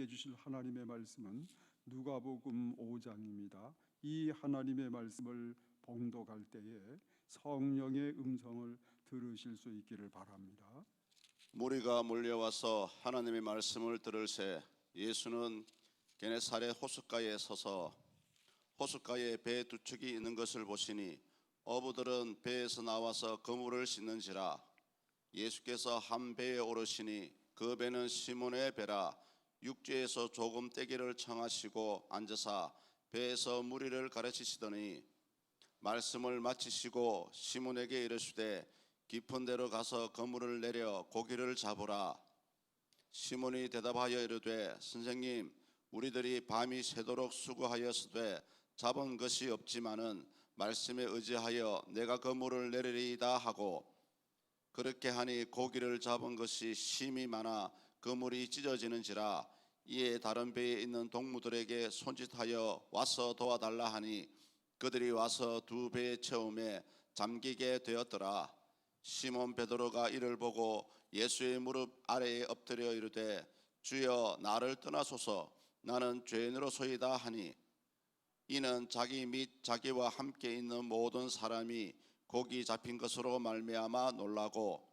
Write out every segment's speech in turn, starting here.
주실 하나님의 말씀은 누가복음 5장입니다. 이 하나님의 말씀을 봉독할 때에 성령의 음성을 들으실 수 있기를 바랍니다. 무리가 몰려와서 하나님의 말씀을 들을새 예수는 게네사렛 호숫가에 서서 호숫가에 배 두 척이 있는 것을 보시니 어부들은 배에서 나와서 그물을 씻는지라. 예수께서 한 배에 오르시니 그 배는 시몬의 배라. 육지에서 조금 떼기를 청하시고 앉으사 배에서 무리를 가르치시더니 말씀을 마치시고 시몬에게 이르시되 깊은 데로 가서 그물을 내려 고기를 잡으라. 시몬이 대답하여 이르되 선생님, 우리들이 밤이 새도록 수고하였으되 잡은 것이 없지만은 말씀에 의지하여 내가 그물을 내리리이다 하고, 그렇게 하니 고기를 잡은 것이 심히 많아 그물이 찢어지는지라. 이에 다른 배에 있는 동무들에게 손짓하여 와서 도와달라 하니 그들이 와서 두 배에 채우매 잠기게 되었더라. 시몬 베드로가 이를 보고 예수의 무릎 아래에 엎드려 이르되 주여, 나를 떠나소서, 나는 죄인으로소이다 하니, 이는 자기 및 자기와 함께 있는 모든 사람이 고기 잡힌 것으로 말미암아 놀라고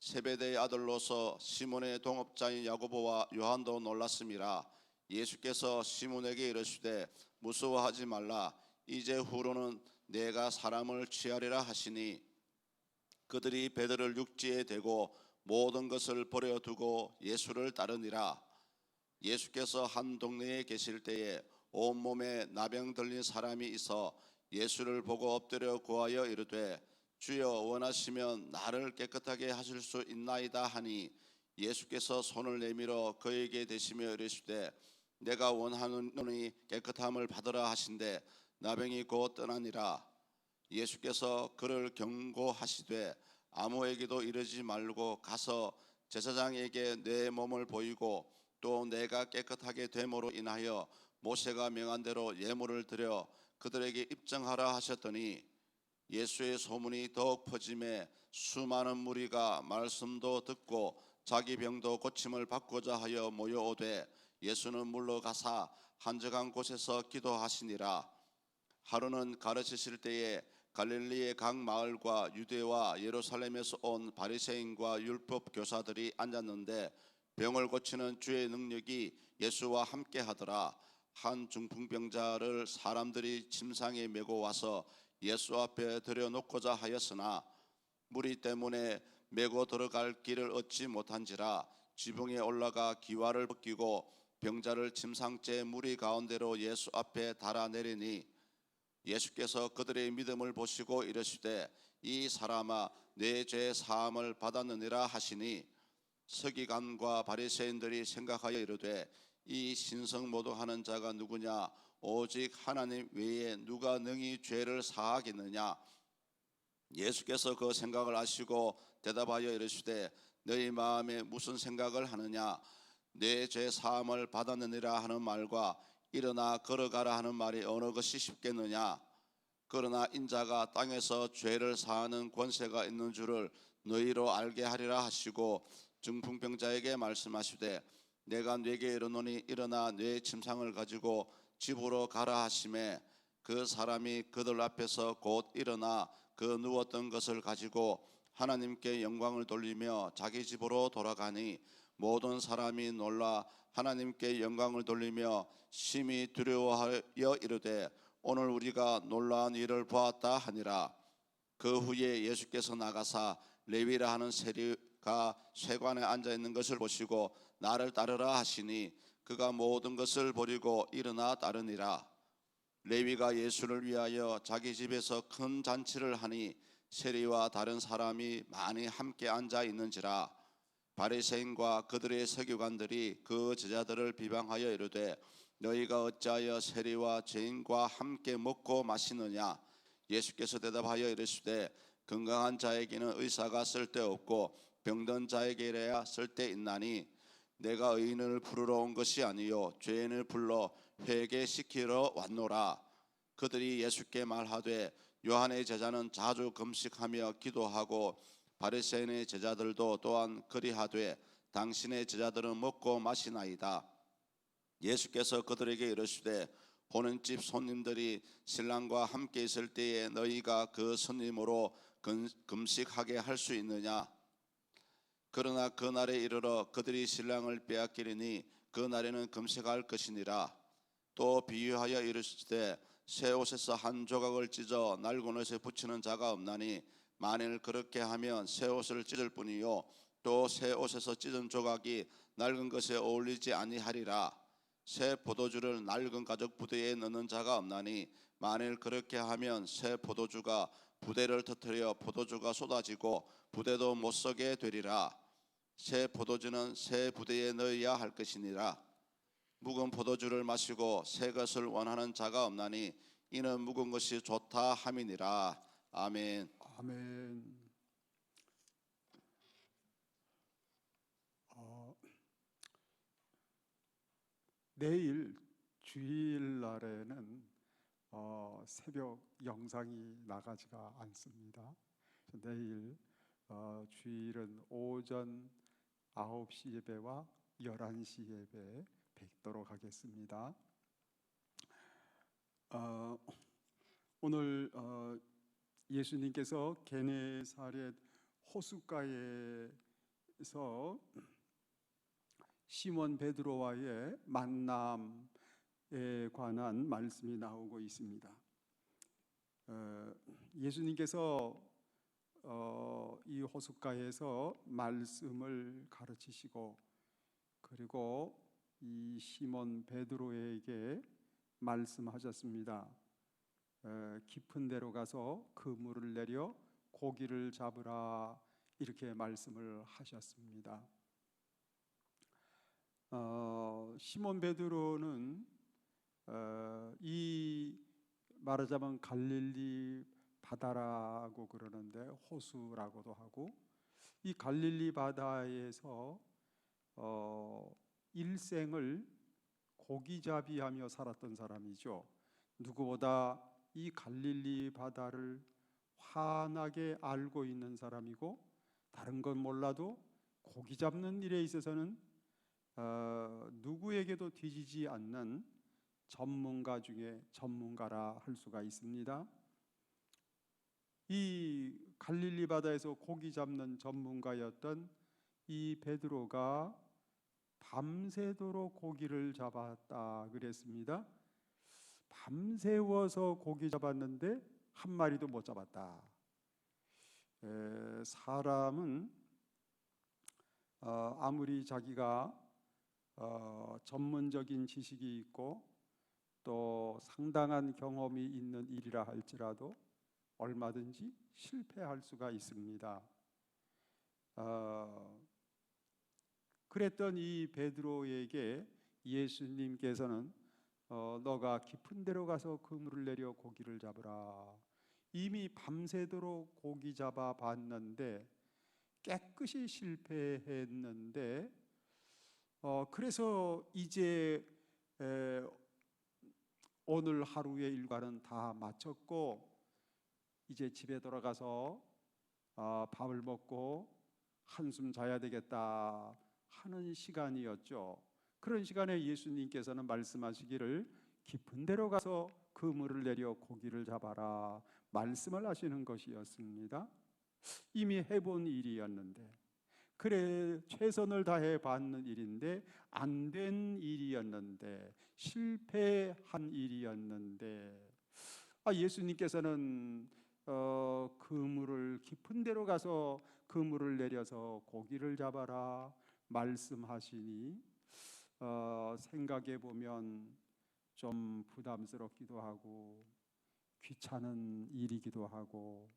세베대의 아들로서 시몬의 동업자인 야고보와 요한도 놀랐음이라. 예수께서 시몬에게 이르시되 무서워하지 말라. 이제 후로는 내가 사람을 취하리라 하시니 그들이 배들을 육지에 대고 모든 것을 버려두고 예수를 따르니라. 예수께서 한 동네에 계실 때에 온몸에 나병 들린 사람이 있어 예수를 보고 엎드려 구하여 이르되 주여, 원하시면 나를 깨끗하게 하실 수 있나이다 하니 예수께서 손을 내밀어 그에게 대시며 이르시되 내가 원하노니 깨끗함을 받으라 하신대 나병이 곧 떠나니라. 예수께서 그를 경고하시되 아무에게도 이르지 말고 가서 제사장에게 내 몸을 보이고 또 내가 깨끗하게 됨으로 인하여 모세가 명한 대로 예물을 드려 그들에게 입증하라 하셨더니, 예수의 소문이 더욱 퍼짐에 수많은 무리가 말씀도 듣고 자기 병도 고침을 받고자 하여 모여오되 예수는 물러가사 한적한 곳에서 기도하시니라. 하루는 가르치실 때에 갈릴리의 각 마을과 유대와 예루살렘에서 온 바리새인과 율법 교사들이 앉았는데 병을 고치는 주의 능력이 예수와 함께 하더라. 한 중풍병자를 사람들이 침상에 메고 와서 예수 앞에 들여놓고자 하였으나 무리 때문에 메고 들어갈 길을 얻지 못한지라 지붕에 올라가 기와를 벗기고 병자를 침상째 무리 가운데로 예수 앞에 달아내리니 예수께서 그들의 믿음을 보시고 이르시되 이 사람아, 내 죄 사함을 받았느니라 하시니 서기관과 바리새인들이 생각하여 이르되 이 신성모독하는 자가 누구냐? 오직 하나님 외에 누가 능히 죄를 사하겠느냐? 예수께서 그 생각을 아시고 대답하여 이르시되 너희 마음에 무슨 생각을 하느냐? 내 죄 사함을 받았느니라 하는 말과 일어나 걸어가라 하는 말이 어느 것이 쉽겠느냐? 그러나 인자가 땅에서 죄를 사하는 권세가 있는 줄을 너희로 알게 하리라 하시고 중풍병자에게 말씀하시되 내가 네게 이르노니 일어나 네 침상을 가지고 집으로 가라 하시매 그 사람이 그들 앞에서 곧 일어나 그 누웠던 것을 가지고 하나님께 영광을 돌리며 자기 집으로 돌아가니 모든 사람이 놀라 하나님께 영광을 돌리며 심히 두려워하여 이르되 오늘 우리가 놀라운 일을 보았다 하니라. 그 후에 예수께서 나가사 레위라 하는 세리가 쇠관에 앉아 있는 것을 보시고 나를 따르라 하시니 그가 모든 것을 버리고 일어나 따르니라. 레위가 예수를 위하여 자기 집에서 큰 잔치를 하니 세리와 다른 사람이 많이 함께 앉아 있는지라. 바리새인과 그들의 서기관들이 그 제자들을 비방하여 이르되 너희가 어찌하여 세리와 죄인과 함께 먹고 마시느냐? 예수께서 대답하여 이르시되 건강한 자에게는 의사가 쓸데없고 병든 자에게야 쓸데있나니 내가 의인을 부르러 온 것이 아니요 죄인을 불러 회개시키러 왔노라. 그들이 예수께 말하되 요한의 제자는 자주 금식하며 기도하고 바리새인의 제자들도 또한 그리하되 당신의 제자들은 먹고 마시나이다. 예수께서 그들에게 이르시되 호는집 손님들이 신랑과 함께 있을 때에 너희가 그 손님으로 금식하게 할 수 있느냐? 그러나 그 날에 이르러 그들이 신랑을 빼앗기리니 그 날에는 금식할 것이니라. 또 비유하여 이르시되 새 옷에서 한 조각을 찢어 낡은 옷에 붙이는 자가 없나니 만일 그렇게 하면 새 옷을 찢을 뿐이요 또 새 옷에서 찢은 조각이 낡은 것에 어울리지 아니하리라. 새 포도주를 낡은 가죽 부대에 넣는 자가 없나니 만일 그렇게 하면 새 포도주가 부대를 터뜨려 포도주가 쏟아지고 부대도 못 서게 되리라. 새 포도주는 새 부대에 넣어야 할 것이니라. 묵은 포도주를 마시고 새 것을 원하는 자가 없나니 이는 묵은 것이 좋다 함이니라. 아멘. 아멘. 내일 주일날에는 새벽 영상이 나가지가 않습니다. 내일 주일은 오전 9시 예배와 11시 예배 뵙도록 하겠습니다. 오늘 예수님께서 게네사렛 호숫가에서 시몬 베드로와의 만남에 관한 말씀이 나오고 있습니다. 예수님께서 이 호숫가에서 말씀을 가르치시고 그리고 이 시몬 베드로에게 말씀하셨습니다. 깊은 데로 가서 그물을 내려 고기를 잡으라 이렇게 말씀을 하셨습니다. 시몬 베드로는 이 말하자면 갈릴리 바다라고 그러는데 호수라고도 하고 이 갈릴리 바다에서 일생을 고기잡이하며 살았던 사람이죠. 누구보다 이 갈릴리 바다를 환하게 알고 있는 사람이고 다른 건 몰라도 고기 잡는 일에 있어서는 누구에게도 뒤지지 않는 전문가 중에 전문가라 할 수가 있습니다. 이 갈릴리 바다에서 고기 잡는 전문가였던 이 베드로가 밤새도록 고기를 잡았다 그랬습니다. 밤새워서 고기 잡았는데 한 마리도 못 잡았다. 사람은 아무리 자기가 전문적인 지식이 있고 또 상당한 경험이 있는 일이라 할지라도 얼마든지 실패할 수가 있습니다. 그랬던 이 베드로에게 예수님께서는 너가 깊은 데로 가서 그물을 내려 고기를 잡으라. 이미 밤새도록 고기 잡아 봤는데 깨끗이 실패했는데 그래서 이제 오늘 하루의 일과는 다 마쳤고 이제 집에 돌아가서 밥을 먹고 한숨 자야 되겠다 하는 시간이었죠. 그런 시간에 예수님께서는 말씀하시기를 깊은 데로 가서 그물을 내려 고기를 잡아라 말씀을 하시는 것이었습니다. 이미 해본 일이었는데 그래 최선을 다해 봤는 일인데 안 된 일이었는데 실패한 일이었는데 예수님께서는 그물을 깊은 데로 가서 그물을 내려서 고기를 잡아라 말씀하시니 생각해 보면 좀 부담스럽기도 하고 귀찮은 일이기도 하고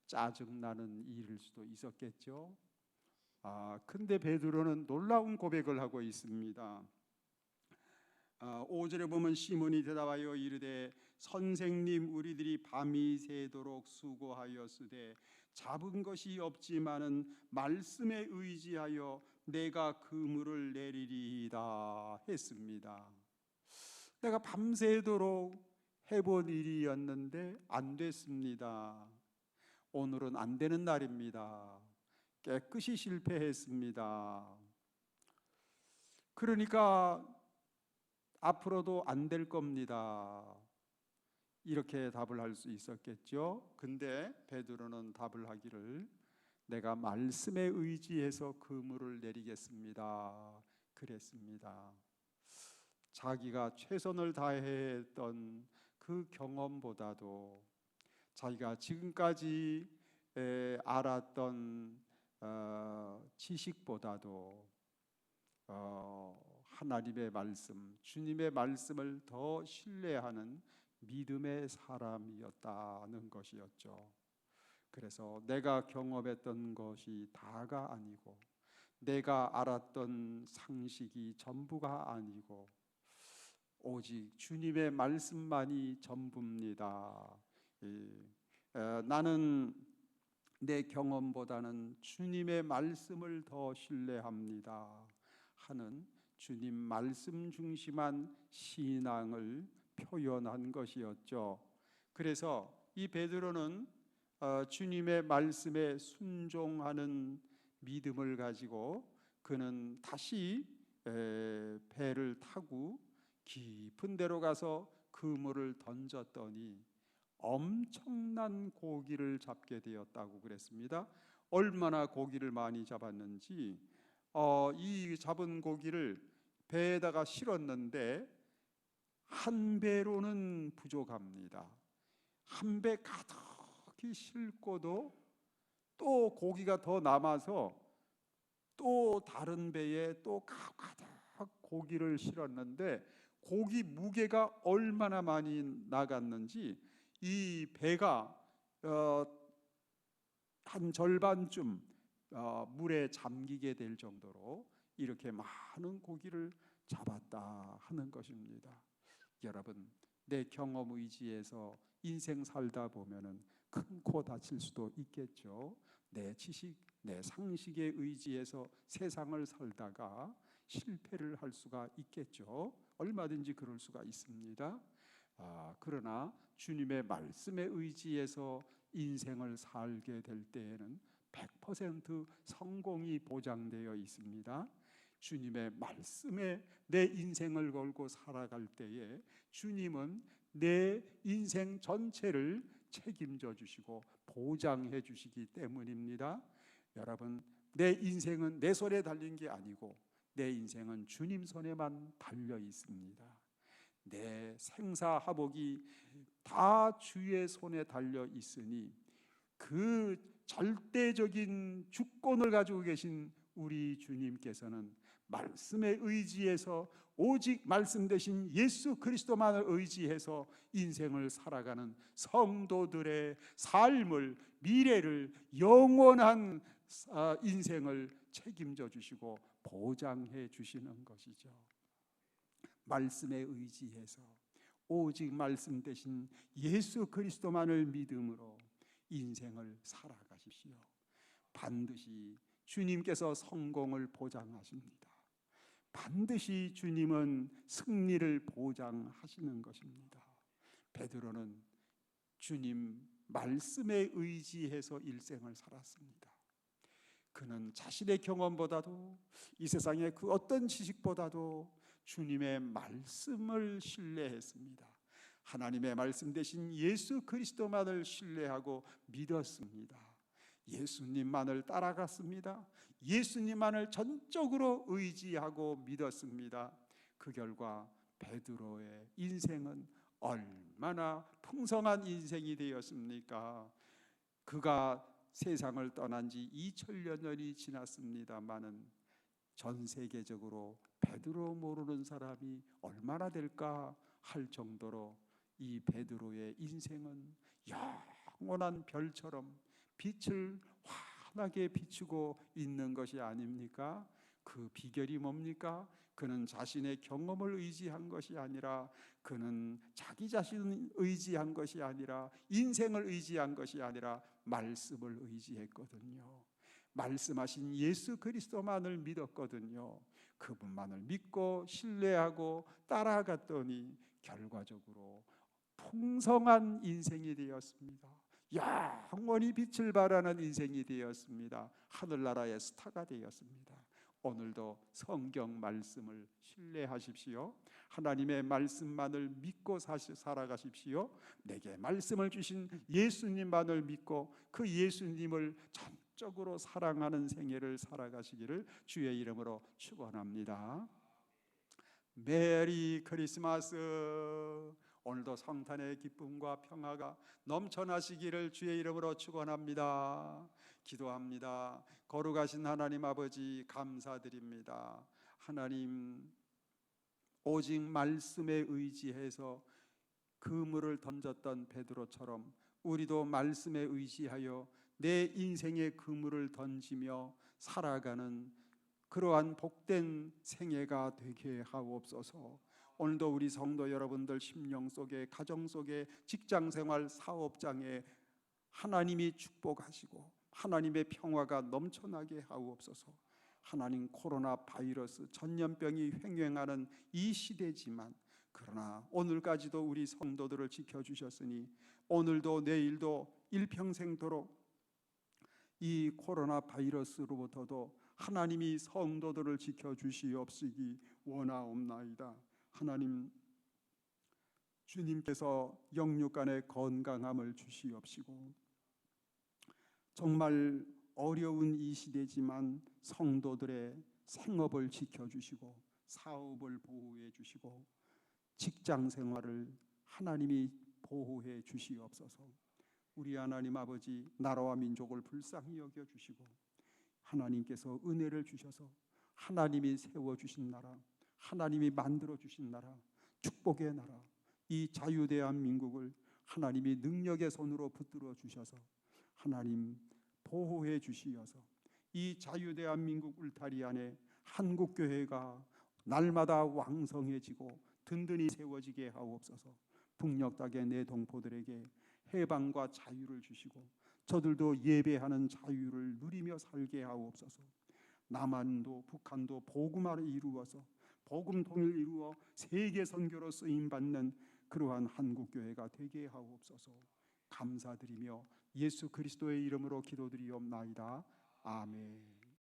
짜증나는 일일 수도 있었겠죠. 근데 베드로는 놀라운 고백을 하고 있습니다. 5절에 보면 시몬이 대답하여 이르되 선생님 우리들이 밤이 새도록 수고하였으되 잡은 것이 없지만은 말씀에 의지하여 내가 그물을 내리리이다 했습니다. 내가 밤새도록 해본 일이었는데 안 됐습니다. 오늘은 안 되는 날입니다. 깨끗이 실패했습니다. 그러니까 앞으로도 안 될 겁니다. 이렇게 답을 할 수 있었겠죠. 근데 베드로는 답을 하기를 내가 말씀에 의지해서 그물을 내리겠습니다. 그랬습니다. 자기가 최선을 다했던 그 경험보다도 자기가 지금까지 알았던 지식보다도 하나님의 말씀, 주님의 말씀을 더 신뢰하는 믿음의 사람이었다는 것이었죠. 그래서 내가 경험했던 것이 다가 아니고 내가 알았던 상식이 전부가 아니고 오직 주님의 말씀만이 전부입니다. 나는 내 경험보다는 주님의 말씀을 더 신뢰합니다 하는 주님 말씀 중심한 신앙을 표현한 것이었죠. 그래서 이 베드로는 주님의 말씀에 순종하는 믿음을 가지고 그는 다시 배를 타고 깊은 데로 가서 그물을 던졌더니 엄청난 고기를 잡게 되었다고 그랬습니다. 얼마나 고기를 많이 잡았는지 이 잡은 고기를 배에다가 실었는데 한 배로는 부족합니다. 한 배 가득히 싣고도 또 고기가 더 남아서 또 다른 배에 또 가득 고기를 실었는데 고기 무게가 얼마나 많이 나갔는지 이 배가 한 절반쯤 물에 잠기게 될 정도로 이렇게 많은 고기를 잡았다 하는 것입니다. 여러분, 내 경험 의지에서 인생 살다 보면은 큰 코 다칠 수도 있겠죠. 내 지식, 내 상식에 의지해서 세상을 살다가 실패를 할 수가 있겠죠. 얼마든지 그럴 수가 있습니다. 그러나 주님의 말씀에 의지해서 인생을 살게 될 때에는 100% 성공이 보장되어 있습니다. 주님의 말씀에 내 인생을 걸고 살아갈 때에 주님은 내 인생 전체를 책임져 주시고 보장해 주시기 때문입니다. 여러분, 내 인생은 내 손에 달린 게 아니고 내 인생은 주님 손에만 달려 있습니다. 내 생사하복이 다 주의 손에 달려 있으니 그 절대적인 주권을 가지고 계신 우리 주님께서는 말씀에 의지해서 오직 말씀 대신 예수 그리스도만을 의지해서 인생을 살아가는 성도들의 삶을, 미래를, 영원한 인생을 책임져 주시고 보장해 주시는 것이죠. 말씀에 의지해서 오직 말씀 대신 예수 그리스도만을 믿음으로 인생을 살아가십시오. 반드시 주님께서 성공을 보장하십니다. 반드시 주님은 승리를 보장하시는 것입니다. 베드로는 주님 말씀에 의지해서 일생을 살았습니다. 그는 자신의 경험보다도 이 세상의 그 어떤 지식보다도 주님의 말씀을 신뢰했습니다. 하나님의 말씀 대신 예수 그리스도만을 신뢰하고 믿었습니다. 예수님만을 따라갔습니다. 예수님만을 전적으로 의지하고 믿었습니다. 그 결과 베드로의 인생은 얼마나 풍성한 인생이 되었습니까? 그가 세상을 떠난 지 2000여 년이 지났습니다마는 전 세계적으로 베드로 모르는 사람이 얼마나 될까 할 정도로 이 베드로의 인생은 영원한 별처럼 빛을 환하게 비추고 있는 것이 아닙니까? 그 비결이 뭡니까? 그는 자신의 경험을 의지한 것이 아니라, 그는 자기 자신을 의지한 것이 아니라, 인생을 의지한 것이 아니라 말씀을 의지했거든요. 말씀하신 예수 그리스도만을 믿었거든요. 그분만을 믿고 신뢰하고 따라갔더니 결과적으로 풍성한 인생이 되었습니다. 영원히 빛을 발하는 인생이 되었습니다. 하늘나라의 스타가 되었습니다. 오늘도 성경 말씀을 신뢰하십시오. 하나님의 말씀만을 믿고 살아가십시오. 내게 말씀을 주신 예수님만을 믿고 그 예수님을 전적으로 사랑하는 생애를 살아가시기를 주의 이름으로 축원합니다. 메리 크리스마스. 오늘도 성탄의 기쁨과 평화가 넘쳐나시기를 주의 이름으로 축원합니다. 기도합니다. 거룩하신 하나님 아버지, 감사드립니다. 하나님, 오직 말씀에 의지해서 그물을 던졌던 베드로처럼 우리도 말씀에 의지하여 내 인생의 그물을 던지며 살아가는 그러한 복된 생애가 되게 하옵소서. 오늘도 우리 성도 여러분들 심령 속에, 가정 속에, 직장생활, 사업장에 하나님이 축복하시고 하나님의 평화가 넘쳐나게 하옵소서. 하나님, 코로나 바이러스 전염병이 횡행하는 이 시대지만 그러나 오늘까지도 우리 성도들을 지켜주셨으니 오늘도 내일도 일평생도록 이 코로나 바이러스로부터도 하나님이 성도들을 지켜주시옵시기 원하옵나이다. 하나님, 주님께서 영육간의 건강함을 주시옵시고 정말 어려운 이 시대지만 성도들의 생업을 지켜주시고 사업을 보호해 주시고 직장 생활을 하나님이 보호해 주시옵소서. 우리 하나님 아버지, 나라와 민족을 불쌍히 여겨 주시고 하나님께서 은혜를 주셔서 하나님이 세워주신 나라, 하나님이 만들어 주신 나라, 축복의 나라, 이 자유대한민국을 하나님이 능력의 손으로 붙들어 주셔서 하나님 보호해 주시어서 이 자유대한민국 울타리 안에 한국교회가 날마다 왕성해지고 든든히 세워지게 하옵소서. 북녘 땅의 내 동포들에게 해방과 자유를 주시고 저들도 예배하는 자유를 누리며 살게 하옵소서. 남한도 북한도 복음화를 이루어서 복음 통일 이루어 세계 선교로 쓰임 받는 그러한 한국교회가 되게 하옵소서. 감사드리며 예수 그리스도의 이름으로 기도드리옵나이다. 아멘.